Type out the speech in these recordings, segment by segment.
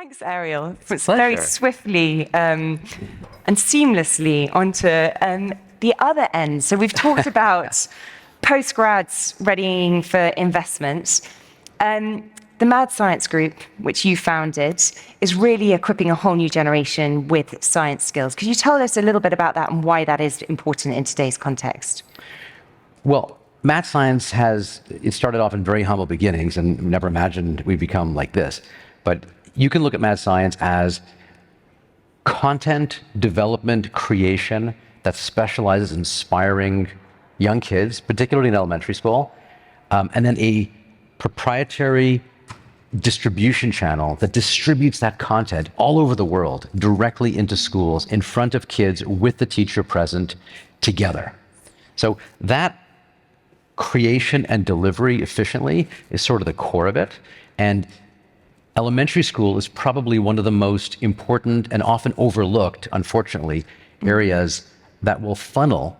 Thanks, Ariel. It's Pleasure. very swiftly and seamlessly onto the other end. So we've talked about postgrads readying for investment. The Mad Science Group, which you founded, is really equipping a whole new generation with science skills. Could you tell us a little bit about that and why that is important in today's context? Well, Mad Science it started off in very humble beginnings and never imagined we'd become like this. But you can look at Mad Science as content development creation that specializes in inspiring young kids, particularly in elementary school, and then a proprietary distribution channel that distributes that content all over the world directly into schools in front of kids with the teacher present together. So that creation and delivery efficiently is sort of the core of it. And elementary school is probably one of the most important and often overlooked, unfortunately, areas that will funnel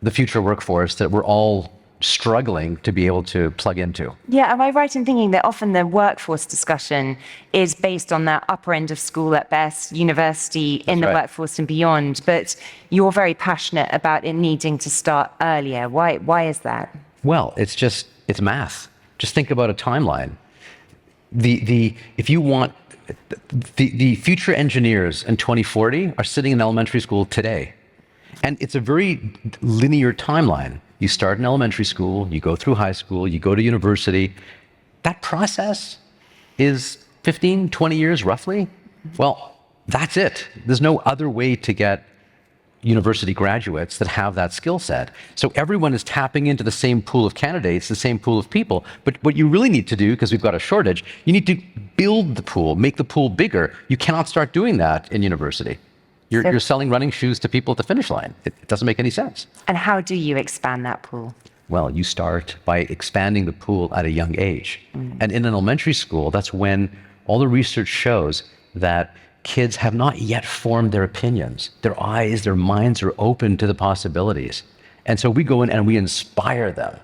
the future workforce that we're all struggling to be able to plug into. Yeah, am I right in thinking that often the workforce discussion is based on that upper end of school at best, university, in the workforce and beyond, but you're very passionate about it needing to start earlier. Why is that? Well, it's math. Just think about a timeline. If you want, the future engineers in 2040 are sitting in elementary school today. And it's a very linear timeline. You start in elementary school, you go through high school, you go to university. That process is 15, 20 years roughly. Well, that's it. There's no other way to get university graduates that have that skill set. So everyone is tapping into the same pool of candidates, the same pool of people. But what you really need to do, because we've got a shortage, you need to build the pool, make the pool bigger. You cannot start doing that in university. You're selling running shoes to people at the finish line. It doesn't make any sense. And how do you expand that pool? Well, you start by expanding the pool at a young age. And in an elementary school, that's when all the research shows that kids have not yet formed their opinions. Their eyes, their minds are open to the possibilities. And so we go in and we inspire them.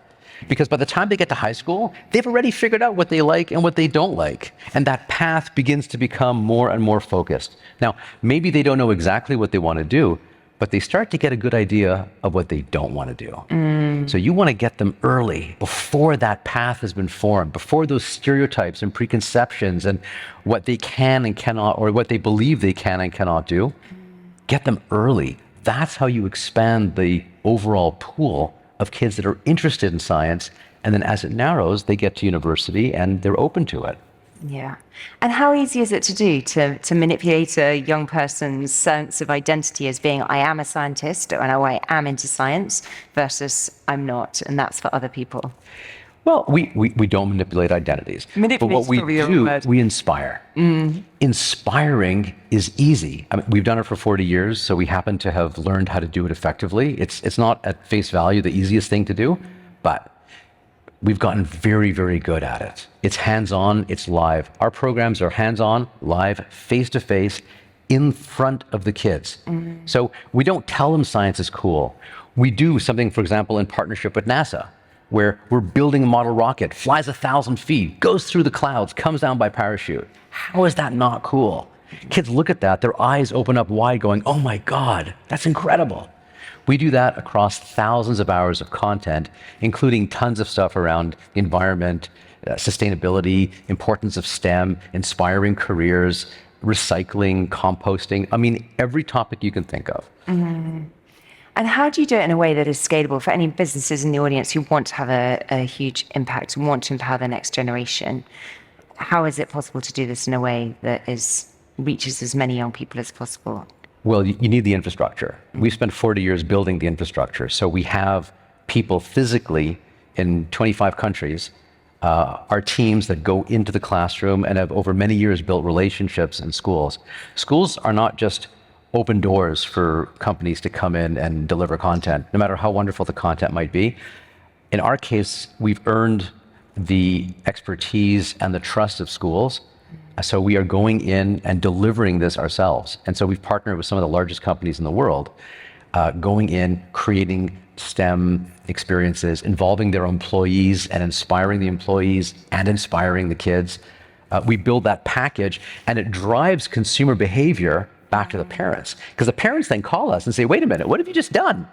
Because by the time they get to high school, they've already figured out what they like and what they don't like. And that path begins to become more and more focused. Now, maybe they don't know exactly what they want to do, but they start to get a good idea of what they don't want to do. So you want to get them early, before that path has been formed, before those stereotypes and preconceptions and what they can and cannot, or what they believe they can and cannot do. Get them early. That's how you expand the overall pool of kids that are interested in science. And then as it narrows, they get to university and they're open to it. Yeah. And how easy is it to do to manipulate a young person's sense of identity as being, I am a scientist, or I am into science, versus I'm not, and that's for other people? Well, we don't manipulate identities. But what we do, we inspire. Inspiring is easy. I mean, we've done it for 40 years, so we happen to have learned how to do it effectively. It's not at face value the easiest thing to do, but we've gotten very, very good at it. It's hands-on, it's live. Our programs are hands-on, live, face-to-face, in front of the kids. So we don't tell them science is cool. We do something, for example, in partnership with NASA, where we're building a model rocket, flies 1,000 feet, goes through the clouds, comes down by parachute. How is that not cool? Kids look at that, their eyes open up wide going, oh my God, that's incredible. We do that across thousands of hours of content, including tons of stuff around the environment, sustainability, importance of STEM, inspiring careers, recycling, composting. I mean, every topic you can think of. And how do you do it in a way that is scalable for any businesses in the audience who want to have a huge impact and want to empower the next generation? How is it possible to do this in a way that reaches as many young people as possible? Well, you need the infrastructure. We spent 40 years building the infrastructure. So we have people physically in 25 countries, our teams that go into the classroom and have over many years built relationships in schools. Schools are not just open doors for companies to come in and deliver content, no matter how wonderful the content might be. In our case, we've earned the expertise and the trust of schools. So we are going in and delivering this ourselves. And so we've partnered with some of the largest companies in the world, going in, creating STEM experiences, involving their employees and inspiring the employees and inspiring the kids. We build that package, and it drives consumer behavior back to the parents. Because the parents then call us and say, wait a minute, what have you just done?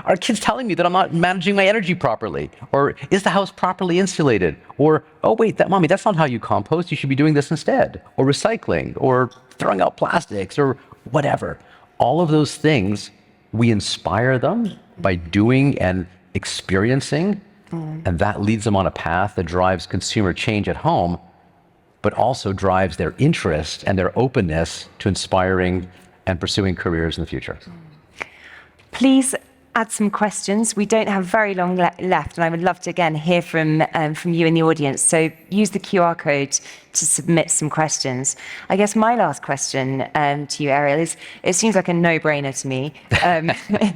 Are kids telling me that I'm not managing my energy properly? Or is the house properly insulated? Or, oh wait, mommy, that's not how you compost. You should be doing this instead. Or recycling, or throwing out plastics, or whatever. All of those things, we inspire them by doing and experiencing, and that leads them on a path that drives consumer change at home, but also drives their interest and their openness to inspiring and pursuing careers in the future. Please add some questions. We don't have very long left, and I would love to, again, hear from you in the audience. So use the QR code to submit some questions. I guess my last question to you, Ariel, is it seems like a no-brainer to me.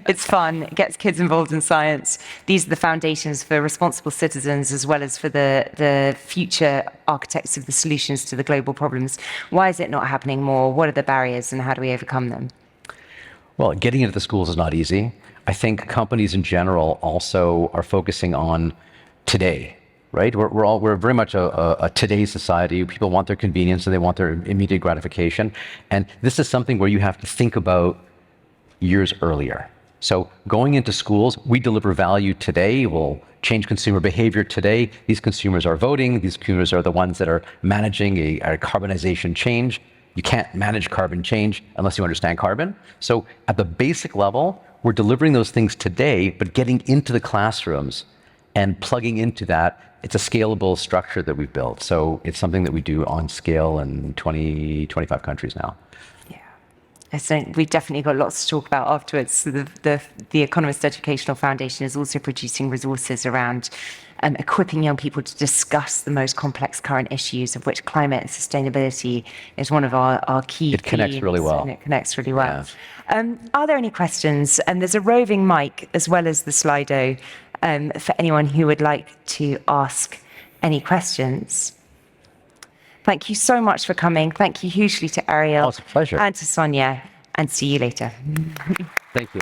It's fun. It gets kids involved in science. These are the foundations for responsible citizens as well as for the future architects of the solutions to the global problems. Why is it not happening more? What are the barriers and how do we overcome them? Well, getting into the schools is not easy. I think companies in general also are focusing on today, right? We're very much a today society. People want their convenience and they want their immediate gratification. And this is something where you have to think about years earlier. So going into schools, we deliver value today. We'll change consumer behavior today. These consumers are voting. These consumers are the ones that are managing a carbonization change. You can't manage carbon change unless you understand carbon. So at the basic level, we're delivering those things today, but getting into the classrooms and plugging into that, it's a scalable structure that we've built. So it's something that we do on scale in 25 countries now. Yeah, I think we've definitely got lots to talk about afterwards. The Economist Educational Foundation is also producing resources around equipping young people to discuss the most complex current issues, of which climate and sustainability is one of our key It connects themes, really well. And it connects really well. Yeah. Are there any questions? And there's a roving mic as well as the Slido for anyone who would like to ask any questions. Thank you so much for coming. Thank you hugely to Ariel. Oh, it's a pleasure. And to Sonia. And see you later. Thank you.